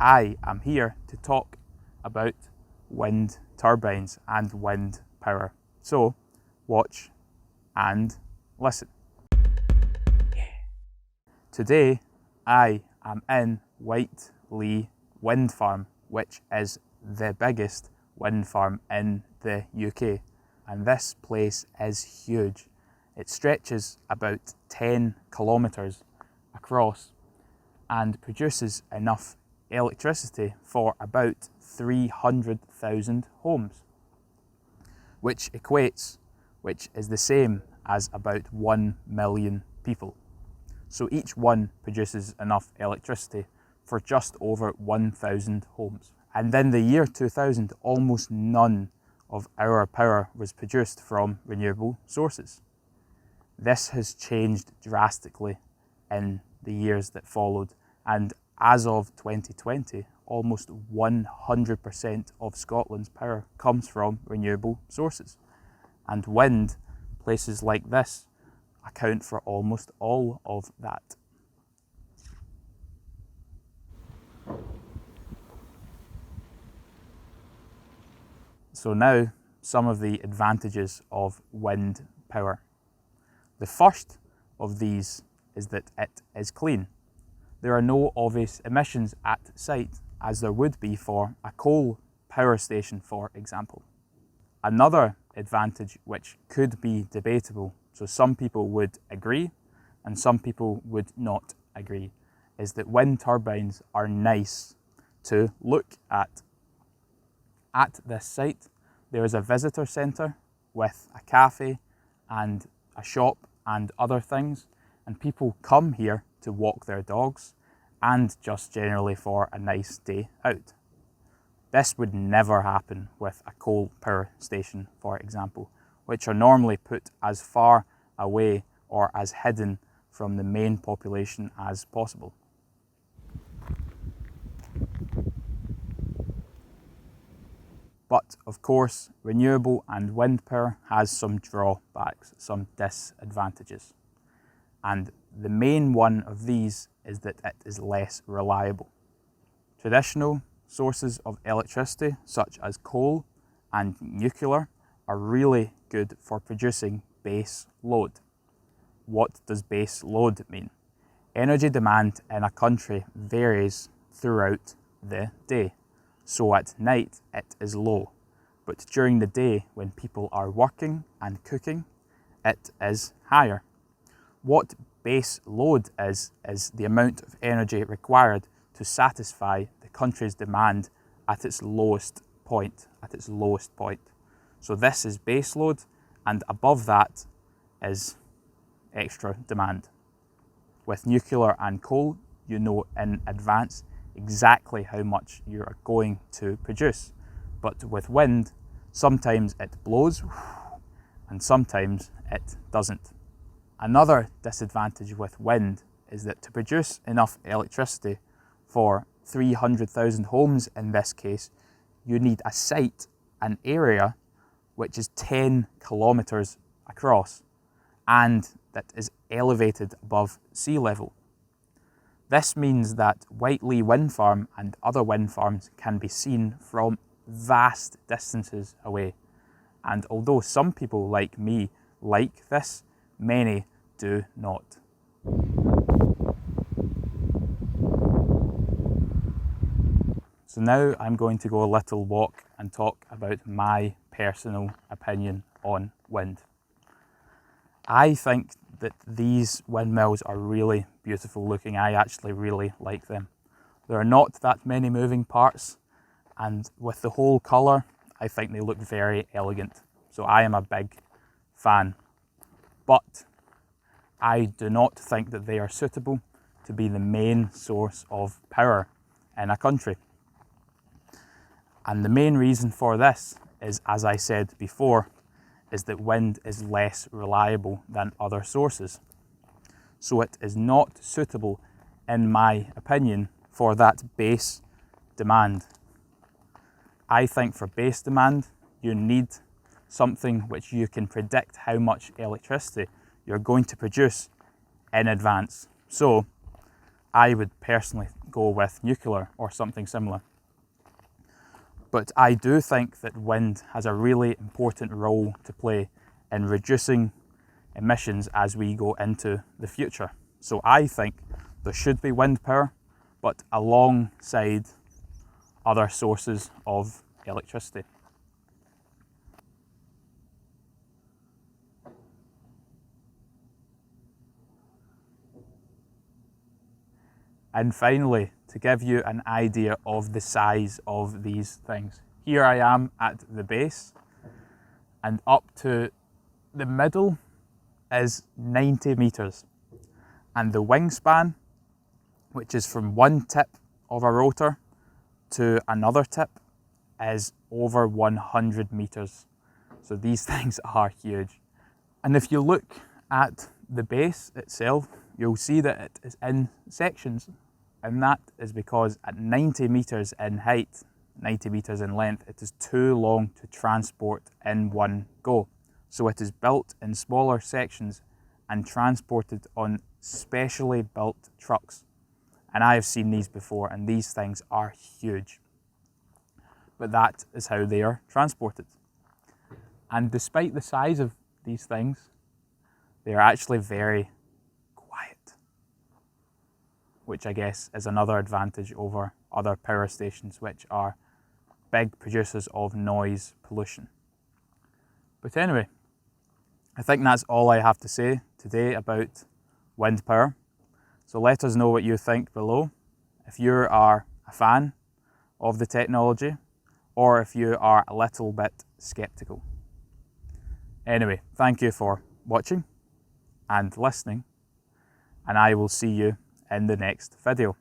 I am here to talk about wind turbines and wind power. So watch and listen. Today I am in Whitelee Windfarm, which is the biggest wind farm in the UK, and this place is huge. It stretches about 10 kilometres across and produces enough electricity for about 300,000 homes, which is the same as about 1 million people. So each one produces enough electricity for just over 1,000 homes. And in the year 2000, almost none of our power was produced from renewable sources. This has changed drastically in the years that followed, and as of 2020, almost 100% of Scotland's power comes from renewable sources. And wind, places like this, account for almost all of that. So now, some of the advantages of wind power. The first of these is that it is clean. There are no obvious emissions at site, as there would be for a coal power station, for example. Another advantage, which could be debatable, so some people would agree and some people would not agree, is that wind turbines are nice to look at. At this site, there is a visitor centre with a cafe and a shop and other things, and people come here to walk their dogs and just generally for a nice day out. This would never happen with a coal power station, for example, which are normally put as far away or as hidden from the main population as possible. But of course, renewable and wind power has some drawbacks, some disadvantages. And the main one of these is that it is less reliable. Traditional sources of electricity, such as coal and nuclear, are really good for producing base load. What does base load mean? Energy demand in a country varies throughout the day. So at night it is low, but during the day when people are working and cooking, it is higher. What base load is the amount of energy required to satisfy the country's demand at its lowest point, So this is base load, and above that is extra demand. With nuclear and coal, you know in advance exactly how much you are going to produce. But with wind, sometimes it blows and sometimes it doesn't. Another disadvantage with wind is that to produce enough electricity for 300,000 homes in this case, you need a site, an area, which is 10 kilometres across and that is elevated above sea level. This means that Whitelee Windfarm and other wind farms can be seen from vast distances away. And although some people like me like this, many do not. So now I'm going to go a little walk and talk about my personal opinion on wind. I think that these windmills are really beautiful looking. I actually really like them. There are not that many moving parts, and with the whole colour, I think they look very elegant. So I am a big fan. But I do not think that they are suitable to be the main source of power in a country. And the main reason for this is, as I said before, is that wind is less reliable than other sources. So it is not suitable, in my opinion, for that base demand. I think for base demand, you need something which you can predict how much electricity you're going to produce in advance. So I would personally go with nuclear or something similar. But I do think that wind has a really important role to play in reducing emissions as we go into the future. So I think there should be wind power, but alongside other sources of electricity. And finally, to give you an idea of the size of these things, here I am at the base, and up to the middle is 90 metres. And the wingspan, which is from one tip of a rotor to another tip, is over 100 metres. So these things are huge. And if you look at the base itself, you'll see that it is in sections. And that is because at 90 metres in height, 90 metres in length, it is too long to transport in one go. So it is built in smaller sections and transported on specially built trucks. And I have seen these before, and these things are huge. But that is how they are transported. And despite the size of these things, they are actually very quiet, which I guess is another advantage over other power stations, which are big producers of noise pollution. But anyway, I think that's all I have to say today about wind power. So let us know what you think below, if you are a fan of the technology or if you are a little bit skeptical. Anyway, thank you for watching and listening, and I will see you in the next video.